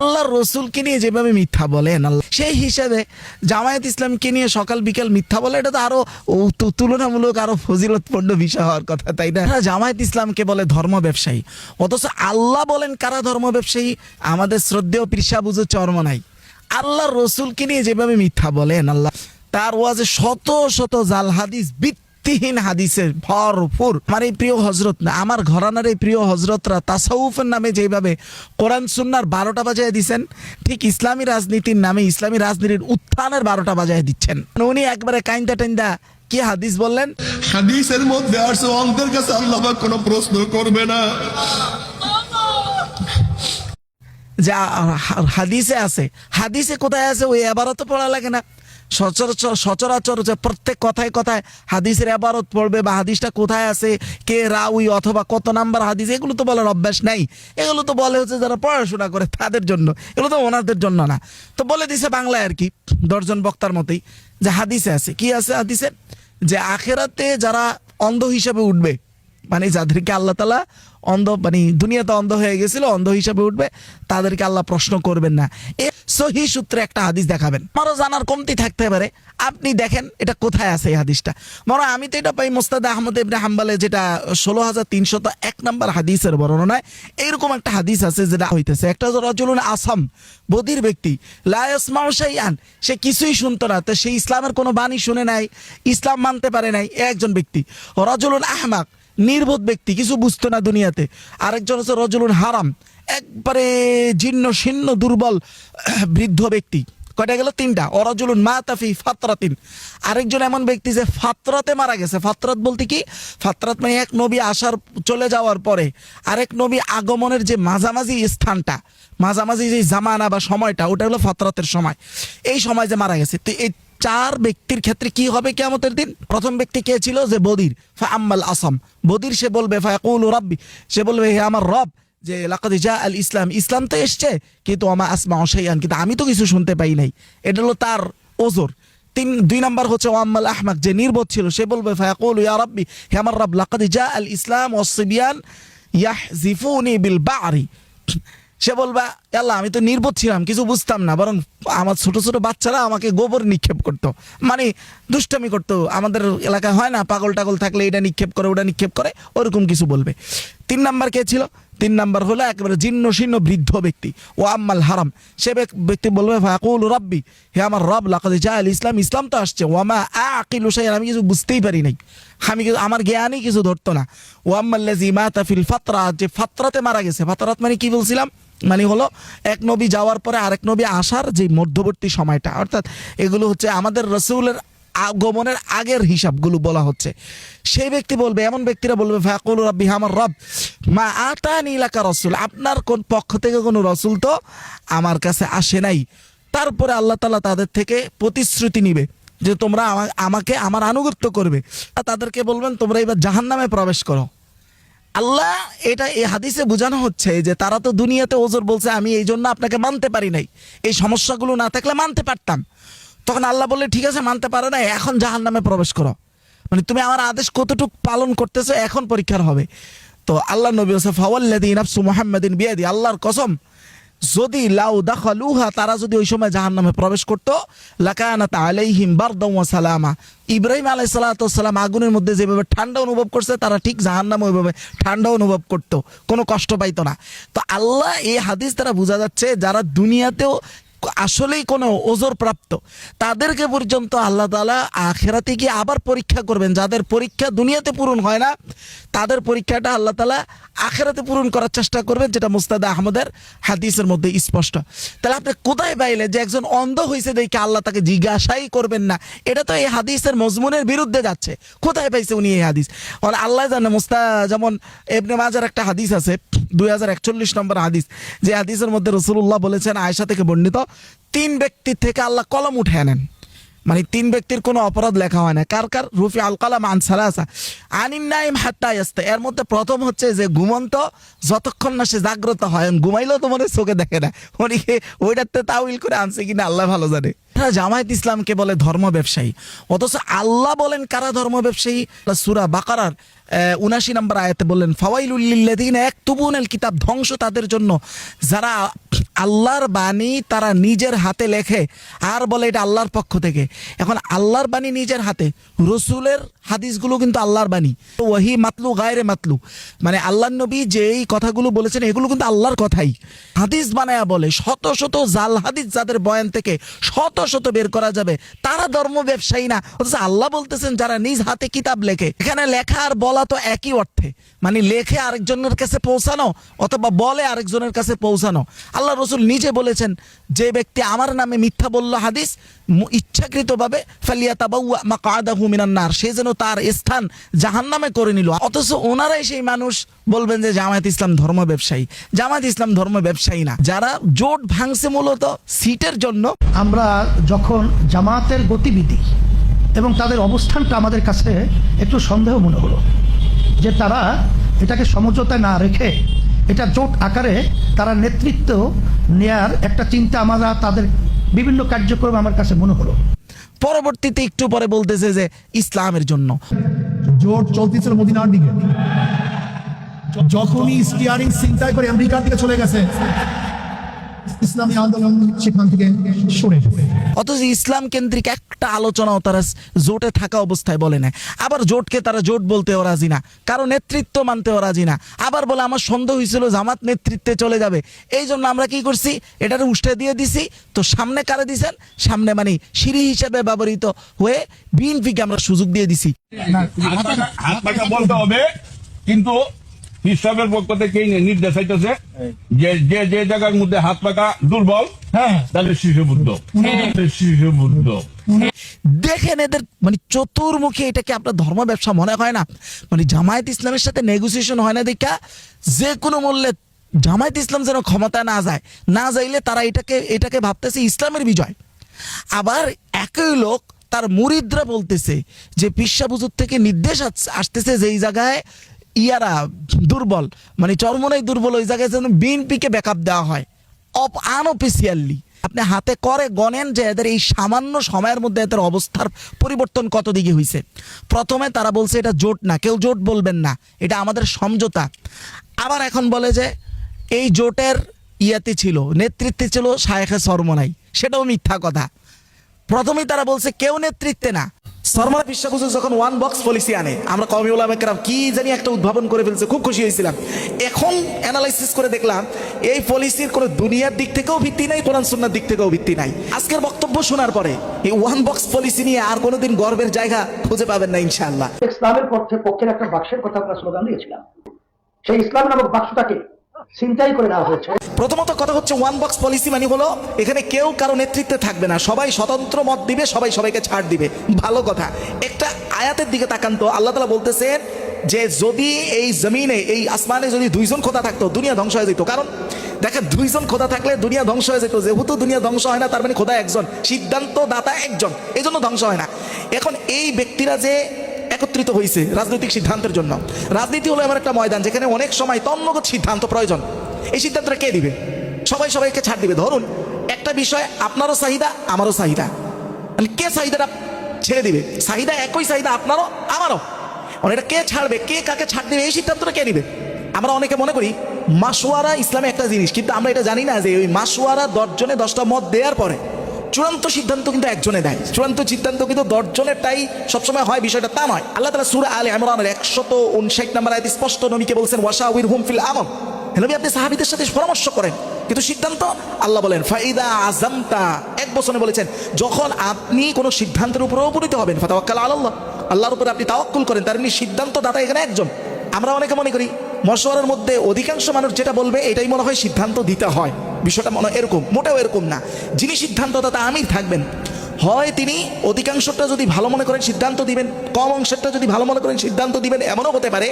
আল্লাহর রসুলকে নিয়ে যেভাবে মিথ্যা বলেন আল্লাহ, সেই হিসাবে জামায়াত ইসলামকে নিয়ে সকাল বিকাল মিথ্যা বলে, এটা তো আরো তুলনামূলক আরো ফজিলতপূর্ণ বিষয় হওয়ার কথা, তাই না? জামায়াত ইসলামকে বলে ধর্ম ব্যবসায়ী, অথচ আল্লাহ বলেন কারা ধর্ম ব্যবসায়ী? আমাদের শ্রদ্ধেয় পীর সাহেব হুজুর চরমনাই আল্লাহর রসুলকে নিয়ে যেভাবে মিথ্যা বলেন আল্লাহ, তার ওয়াজে শত শত জাল হাদিস, ভিত্তিহীন হাদিসের ভরপুর। আমার এই প্রিয় হজরত না, আমার ঘরানার এই প্রিয় হজরতরা তাসাউফের নামে যেভাবে কোরআন সুন্নাহর 12টা বাজায় দিচ্ছেন, ঠিক ইসলামী রাজনীতির নামে ইসলামী রাজনীতির উত্থানের 12টা বাজায় দিচ্ছেন। উনি একবারে কাইন্দা টাইন্দা কি হাদিস বললেন? হাদিসের মধ্যে আসছে অন্ধের কাছে আল্লাহ পাক কোনো প্রশ্ন করবে না। যা হাদিসে আছে, হাদিসে কোথায় আছে ওই এবারত পড়া লাগে না? সচরাচর প্রত্যেক কথায় কথায় হাদিসের এবারত পড়বে, বা হাদিসটা কোথায় আছে, কে রাউই অথবা কত নাম্বার হাদিস, এগুলো তো বলার অভ্যাস নাই। এগুলো তো বলে হচ্ছে যারা পড়াশোনা করে তাদের জন্য, এগুলো তো ওনাদের জন্য না। তো বলে দিছে বাংলায় আর কি 10 জন বক্তার মতোই যে হাদিসে আছে। কি আছে হাদিসে? যে আখেরাতে যারা অন্ধ হিসাবে উঠবে, মানে যাদেরকে আল্লাহ তাআলা অন্ধ, মানে দুনিয়াতে অন্ধ হয়ে গেছিল, অন্ধ হিসাবে উঠবে, তাদেরকে আল্লাহ প্রশ্ন করবেন না। এ সহিহ সূত্রে একটা হাদিস দেখাবেন। আমারও জানার কমতি থাকতে পারে, আপনি দেখেন এটা কোথায় আছে এই হাদিসটা। মনে হয় আমি তো এটা পাই মুস্তাদ আহমদ ইবনে হাম্বলে, যেটা 16301 নম্বর হাদিসের বর্ণনায় এইরকম একটা হাদিস আছে, যেটা হইতেছে একটা রাজুলুন আসাম, বধির ব্যক্তি, লা ইয়াসমাউ শাইআন, সে কিছুই শুনতো না, তো সে ইসলামের কোনো বাণী শুনে নাই, ইসলাম মানতে পারে নাই, একজন ব্যক্তি। রাজুলুন আহমাক, নির্বোধ ব্যক্তি, কিছু বুঝতো না দুনিয়াতে। আরেকজন হচ্ছে রজুলুন হারাম, একবারে জীর্ণ শীর্ণ দুর্বল বৃদ্ধ ব্যক্তি। কয়টা গেল? 3টা। অরাজুলুন মাতাফি ফাতরাতিন, আরেকজন এমন ব্যক্তি যে ফাতরাতে মারা গেছে। ফাতরাত বলতে কি? ফাতরাত মানে এক নবী আসার, চলে যাওয়ার পরে আরেক নবী আগমনের যে মাঝামাঝি স্থানটা, মাঝামাঝি যে জামানা বা সময়টা, ওটা হলো ফাতরাতের সময়। এই সময় যে মারা গেছে। তো এই 4 ব্যক্তির ক্ষেত্রে কি হবে কিয়ামতের দিন? প্রথম ব্যক্তি কে ছিল? যে বদির। ফাআম্মাল আসাম, বদির, সে বলবে ফায়াকুলু রাব্বি, সে বলবে হে আমার রব, যে লাকাদ জা আল ইসলাম, ইসলাম তো এসছে, কিন্তু আমা আসমাউ শাইআন, কিন্তু আমি তো কিছু শুনতে পাই নাই। এটা হলো তার ওজর। 2 নাম্বার হচ্ছে ওয়াম্মাল আহমাক, যে নির্বোধ ছিল, সে বলবে ফায়াকুলু ইয়া রাব্বি, হে আমার রব, লাকাদ জা আল ইসলাম ওয়াস সিবিয়ান ইয়াহজিফুনি বিল বা'রি, সে বলবা আল্লাহ আমি তো নির্বোধ ছিলাম, কিছু বুঝতাম না, বরং আমার ছোট ছোট বাচ্চারা আমাকে গোবর নিক্ষেপ করতো, মানে দুষ্টামি করতো। আমাদের এলাকায় হয় না, পাগল টাগল থাকলে এটা নিক্ষেপ করে ওটা নিক্ষেপ করে, ওরকম কিছু বলবে। 3 নাম্বার কে ছিল? 3 নাম্বার হলো একেবারে জীর্ণ শীর্ণ বৃদ্ধ ব্যক্তি। ও আম্মাল হারাম, সে ব্যক্তি বলবে ফায়াকুলু রাব্বি, হে আমার রব, লাকাদ জা আল ইসলাম, ইসলাম তো আসছে, ওয়ামা আকিলু শাইআন, আমি কিছু বুঝতেই পারি নাই, আমি কিছু, আমার জ্ঞানই কিছু ধরতো না। ও আম্মাল্লাযী মাতা ফিল ফাতরা, যে ফাতরাতে মারা গেছে। ফাতরাত মানে কি বলছিলাম? মানে হলো এক নবী যাওয়ার পরে আরেক নবী আসার যে মধ্যবর্তী সময়টা, অর্থাৎ এগুলো হচ্ছে আমাদের রাসূলের আগমনের আগের হিসাবগুলো বলা হচ্ছে। সেই ব্যক্তি বলবে, এমন ব্যক্তিরা বলবে ফায়াকুলু রাব্বি, আমার রব, মা আতানি লাকা রাসূল, আপনার কোন পক্ষ থেকে কোনো রাসূল তো আমার কাছে আসে নাই। তারপরে আল্লাহ তাআলা তাদের থেকে প্রতিশ্রুতি নিবে যে তোমরা আমাকে আমার আনুগত্য করবে। তাদেরকে বলবেন তোমরা এবার জাহান্নামে প্রবেশ করো। আল্লাহ এটা এই হাদিসে বোঝানো হচ্ছে যে তারা তো দুনিয়াতে ওজর বলছে, আমি এই জন্য আপনাকে মানতে পারি নাই, এই সমস্যাগুলো না থাকলে মানতে পারতাম। তখন আল্লাহ বললে ঠিক আছে মানতে পারো না, এখন জাহান্নামে প্রবেশ করো, মানে তুমি আমার আদেশ কতটুকু পালন করতেছো এখন পরীক্ষার হবে। তো আল্লাহ নবী বলেছে ফাওয়াল্লাযী নাফসু মুহাম্মাদিন বিয়াদি, আল্লাহর কসম, যদি লাউ দাখালুহা, তারা যদি ওই সময় জাহান্নামে প্রবেশ করতো, লাকানাত আলাইহিম বারদাও ওয়া সালামা, ইব্রাহিম আলাইহিস সালাতু ওয়াস সালাম আগুনের মধ্যে যেভাবে ঠান্ডা অনুভব করছে, তারা ঠিক জাহান্নামে ওইভাবে ঠান্ডা অনুভব করতো, কোনো কষ্ট পাইতো না। তো আল্লাহ এই হাদিস দ্বারা বোঝা যাচ্ছে যারা দুনিয়াতেও আসলেই কোনো ওজর প্রাপ্ত, তাদেরকে পর্যন্ত আল্লাহ তাআলা আখিরাতে গিয়ে আবার পরীক্ষা করবেন। যাদের পরীক্ষা দুনিয়াতে পূরণ হয় না, তাদের পরীক্ষাটা আল্লাহ তাআলা আখিরাতে পূরণ করার চেষ্টা করবেন, যেটা মুস্তাদ আহমদের হাদিসের মধ্যে স্পষ্ট। তাহলে আপনি কোথায় পাইলে যে একজন অন্ধ হয়েছে দেখে আল্লাহ তাকে জিজ্ঞাসাই করবেন না? এটা তো এই হাদিসের মজমুনের বিরুদ্ধে যাচ্ছে। কোথায় পাইছে উনি এই হাদিস? আল্লাহ জানে। যেমন ইবনে মাজার একটা হাদিস আছে, 2041 নম্বর হাদিস, যে হাদিসের মধ্যে রাসূলুল্লাহ বলেছেন, আয়েশা থেকে বর্ণিত, 3 ব্যক্তির থেকে আল্লাহ কলম উঠে নেন, মানে 3 ব্যক্তির কোনো অপরাধ লেখা হয় না। কার কার? রুফি আল কালাম আন সালাসা আনিন নাইম হাত্তা ইয়াস্তা, এর মধ্যে প্রথম হচ্ছে যে ঘুমন্ত, যতক্ষণ না সে জাগ্রত হয়, ঘুমাইলেও তো মনে চোখে দেখে না, ওদিকে ওইটাতে তাউইল করে আনছে কিনা আল্লাহ ভালো জানে। জামায়াত ইসলামকে বলে ধর্ম ব্যবসায়ী, অথচ আল্লাহ বলেন কারা ধর্ম ব্যবসায়ী? সূরা বাকারার 79 নম্বর আয়াতে বললেন ফাওয়াইলুল লিল্লাযিনা ইয়াকতুবুনাল কিতাব, ধ্বংস তাদের জন্য যারা আল্লাহর বাণী তারা নিজের হাতে লেখে আর বলে এটা আল্লাহর পক্ষ থেকে। এখন আল্লাহর বাণী নিজের হাতে, রসুলের হাদিসগুলো কিন্তু আল্লাহর বাণী, ওয়াহি মাতলু গায়রে মাতলু, মানে আল্লাহর নবী যেই কথাগুলো বলেছেন এগুলো কিন্তু আল্লাহর কথাই হাদিস বানায়া বলে। শত শত জাল হাদিস যাদের বয়ান থেকে শত শত বের করা যাবে, তারা ধর্ম ব্যবসায়ী না। অথচ আল্লাহ বলতেছেন যারা নিজ হাতে কিতাব লেখে, এখানে লেখা আর বলা তো একই অর্থে, মানে লেখে আরেকজনের কাছে পৌঁছানো অথবা বলে আরেকজনের কাছে পৌঁছানো। আল্লাহ রসুল নিজে বলেছেন যে ব্যক্তি আমার নামে মিথ্যা বলল হাদিস ইচ্ছাকৃতভাবে ফালিয়াতাবাওয়া মাকআদাহু মিনান নার, সে যেন তার স্থান জাহান্নামে করে নিল। অথচ ওনারাই সেই মানুষ বলবেন যে জামায়াত ইসলাম ধর্ম ব্যবসায়ী। জামায়াত ইসলাম ধর্ম ব্যবসায়ী না, যারা জোট ভাঙছে মূলত সিটের জন্য। আমরা যখন জামাতের গতিবিধি এবং তাদের অবস্থানটা আমাদের কাছে একটু সন্দেহ মনে হলো যে তারা এটাকে সমঝোতায় না রেখে এটা জোট আকারে তারা নেতৃত্ব নেয়ার একটা চিন্তা আমরা তাদের বিভিন্ন কার্যক্রম আমার কাছে মনে হলো। পরবর্তীতে একটু পরে বলতেছে যে ইসলামের জন্য। জোট চলতেছিল মদিনার দিকে, যখনই স্টিয়ারিং চিন্তায় করে আমেরিকার দিকে চলে গেছে, ইসলামী আন্দোলন সেখান থেকে সরে গেছে। অথচ ইসলাম কেন্দ্রিক একটা আলোচনাও তারা জোটে থাকা অবস্থায় বলে না। আবার জোটকে তারা জোট বলতেও রাজি না, কারো নেতৃত্ব মানতেও রাজি না। আবার বলে আমার সন্দেহ হয়েছিল জামাত নেতৃত্বে চলে যাবে, এই জন্য আমরা কি করছি এটার উষ্ঠে দিয়ে দিছি। তো সামনে কারে দিছেন? সামনে মানে সিঁড়ি হিসেবে ব্যবহৃত হয়ে বিএনপিকে আমরা সুযোগ দিয়ে দিছি। হাত পাকা বলতে হবে, কিন্তু হিসাবের পক্ষ থেকে নির্দেশ হইতেছে যে যে যে জায়গার মধ্যে হাত পাকা দুর্বল, তাহলে শিশু বুদ্ধ, শিশু বুদ্ধ। দেখেন এদের মানে চতুর্মুখী, এটাকে আপনার ধর্ম ব্যবসা মনে হয় না? মানে জামায়াত ইসলামের সাথে নেগোসিয়েশন হয় না দেখা যে কোনো মূল্যে জামায়াত ইসলাম যেন ক্ষমতা না যায়, না যাইলে তারা এটাকে ভাবতেছে ইসলামের বিজয়। আবার একই লোক তার মুরিদরা বলতেছে যে পিসা হুজুর থেকে নির্দেশ আসতেছে যে এই জায়গায় ইয়ারা দুর্বল, মানে চরমনাই দুর্বল, ওই জায়গায় যেন বিএনপিকে ব্যাকআপ দেওয়া হয় আনঅফিসিয়ালি। আপনি হাতে করে গণেন যে এদের এই সামান্য সময়ের মধ্যে এদের অবস্থার পরিবর্তন কত দিকে হয়েছে। প্রথমে তারা বলছে এটা জোট না, কেউ জোট বলবেন না, এটা আমাদের সমঝোতা। আবার এখন বলে যে এই জোটের ইয়াতে ছিল, নেতৃত্বে ছিল শায়েখে চরমনাই, সেটাও মিথ্যা কথা। প্রথমেই তারা বলছে কেউ নেতৃত্বে না। সরমানা পিসা হুজুর যখন ওয়ান বক্স পলিসি আনে, আমরা কওমি উলামা কেরাম কি জানি একটা উদ্ভাবন করে ফেলছে, খুব খুশি হয়েছিলাম। এখন অ্যানালাইসিস করে দেখলাম এই পলিসির কোনো দুনিয়ার দিক থেকেও ভিত্তি নাই, কোরআন সুন্নাহর দিক থেকেও ভিত্তি নাই। আজকের বক্তব্য শোনার পরে এই ওয়ান বক্স পলিসি নিয়ে আর কোনোদিন গর্বের জায়গা খুঁজে পাবেন না ইনশাআল্লাহ। ইসলামের পক্ষের একটা বাক্সের কথা আমরা স্লোগান দিয়েছিলাম, সেই ইসলাম নামক বাক্সটাকে চিন্তাই করে নেওয়া হয়েছে। প্রথমত কথা হচ্ছে ওয়ান বক্স পলিসি মানে হলো এখানে কেউ কারো নেতৃত্বে থাকবে না, সবাই স্বতন্ত্র মত দিবে, সবাই সবাইকে ছাড় দিবে। ভালো কথা। একটা আয়াতের দিকে তাকান তো, আল্লাহ তাআলা বলতেছেন যে যদি এই জমিনে এই আসমানে যদি দুইজন খোদা থাকতো দুনিয়া ধ্বংস হয়ে যেত। কারণ দেখেন দুইজন খোদা থাকলে দুনিয়া ধ্বংস হয়ে যেত, যেহেতু দুনিয়া ধ্বংস হয় না তার মানে খোদা একজন, সিদ্ধান্ত দাতা একজন, এই জন্য ধ্বংস হয় না। এখন এই ব্যক্তিরা যে একত্রিত হয়েছে রাজনৈতিক সিদ্ধান্তের জন্য, রাজনীতি হলো এমন একটা ময়দান যেখানে অনেক সময় তন্মগত সিদ্ধান্ত প্রয়োজন। এই সিদ্ধান্তটা কে দিবে? সবাই সবাইকে ছাড় দিবে। ধরুন একটা বিষয় আপনারও চাহিদা আমারও চাহিদা, মানে কে চাহিদাটা ছেড়ে দিবে? চাহিদা একই চাহিদা আপনারও আমারও, মানে এটা কে ছাড়বে, কে কাকে ছাড় দিবে, এই সিদ্ধান্তটা কে নিবে? আমরা অনেকে মনে করি মাসওয়ারা ইসলামে একটা জিনিস, কিন্তু আমরা এটা জানি না যে ওই মাসওয়ারা 10 জনে 10টা মত দেওয়ার পরে চূড়ান্ত সিদ্ধান্ত কিন্তু একজনে দেয়। চূড়ান্ত সিদ্ধান্ত কিন্তু 10 জনেরটাই সবসময় হয়, বিষয়টা তা নয়। আল্লাহ তাআলা সূরা আলে ইমরানের 159 নম্বর আয়াতে স্পষ্ট নবীকে বলছেন ওয়াশাউইরহুম ফিল আমর, হে নবী আপনি সাহাবীদের সাথে পরামর্শ করেন, কিন্তু সিদ্ধান্ত আল্লাহ বলেন ফাইদা আযামতা, এক বচনে বলেছেন যখন আপনি কোনো সিদ্ধান্তের উপর উপনীত হবেন ফাতাওয়াক্কাল আলাল্লাহ, আল্লাহর উপর আপনি তাওয়াক্কুল করেন, তার মানে সিদ্ধান্ত দাতা এখানে একজন। আমরা অনেকে মনে করি মশওয়ারার মধ্যে অধিকাংশ মানুষ যেটা বলবে এটাই মনে হয় সিদ্ধান্ত দিতে হয়, বিষয়টা মনে এরকম, মোটেও এরকম না। যিনি সিদ্ধান্তদাতা আমির থাকবেন, হয় তিনি অধিকাংশটা যদি ভালো মনে করেন সিদ্ধান্ত দিবেন, কম অংশেরটা যদি ভালো মনে করেন সিদ্ধান্ত দিবেন। এমনও হতে পারে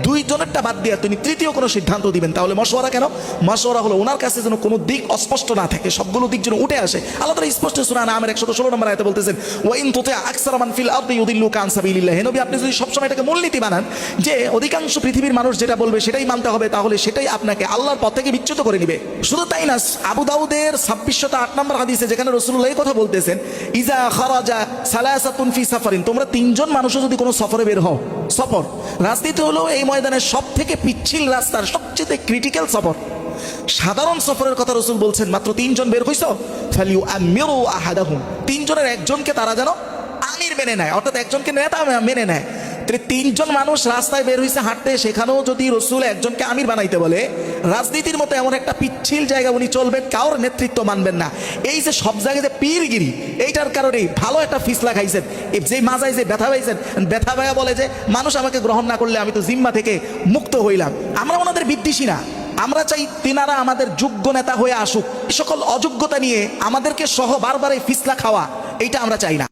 2 জনেরটা বাদ দিয়ে তিনি তৃতীয় কোনো সিদ্ধান্ত দিবেন। তাহলে মশওয়ারা কেন? মশওয়ারা হলো ওনার কাছে যেন কোনো দিক অস্পষ্ট না থাকে, সবগুলো দিক যেন উঠে আসে। আল্লাহ তাআলা স্পষ্ট সূরা আনামের 116 নম্বর আয়াতে বলতেছেন ওয়া ইন তুতি আকসারা মান ফিল আরদি ইউদিল্লুকা আন সাবিলিল্লাহ, হে নবী আপনি যদি সবসময় এটাকে মূলনীতি বানান যে অধিকাংশ পৃথিবীর মানুষ যেটা বলবে সেটাই মানতে হবে, তাহলে সেটাই আপনাকে আল্লাহর পথ থেকে বিচ্যুত করে নিবে। শুধু তাই না, আবু দাউদের 2608 নম্বর হাদিসে যেখানে রাসূলুল্লাহ এই কথা বলতেছেন ইজা খারাজা সালাসাতুন ফি সাফারিন, তোমরা তিনজন মানুষও যদি কোনো সফরে বের হও, সফর রাজনীতি হলো এই ময়দানের সব থেকে পিচ্ছিল রাস্তার সবচেয়ে ক্রিটিক্যাল সফর। সাধারণ সফরের কথা রাসূল বলছেন, মাত্র তিনজন বের হইছো, ফালিউ আমিরু আহাদাহুম, তিনজনের একজনকে তারা যেন আমির মেনে নেয়, অর্থাৎ একজনকে নেতা মেনে নেয়। তাহলে তিনজন মানুষ রাস্তায় বের হয়েছে হাঁটতে, সেখানেও যদি রসুল একজনকে আমির বানাইতে বলে, রাজনীতির মতো এমন একটা পিচ্ছিল জায়গা উনি চলবেন, কারোর নেতৃত্ব মানবেন না। এই যে সব জায়গায় যে পীরগিরি, এইটার কারণে ভালো একটা ফিসলা খাইছেন। যে মাজায় যে ব্যথা পাইছেন, ব্যথা পাইয়া বলে যে মানুষ আমাকে গ্রহণ না করলে আমি তো জিম্মা থেকে মুক্ত হইলাম। আমরা ওনাদের বিদ্বেষী না, আমরা চাই তিনারা আমাদের যোগ্য নেতা হয়ে আসুক। এই সকল অযোগ্যতা নিয়ে আমাদেরকে সহ বারবার এই ফিসলা খাওয়া, এইটা আমরা চাই না।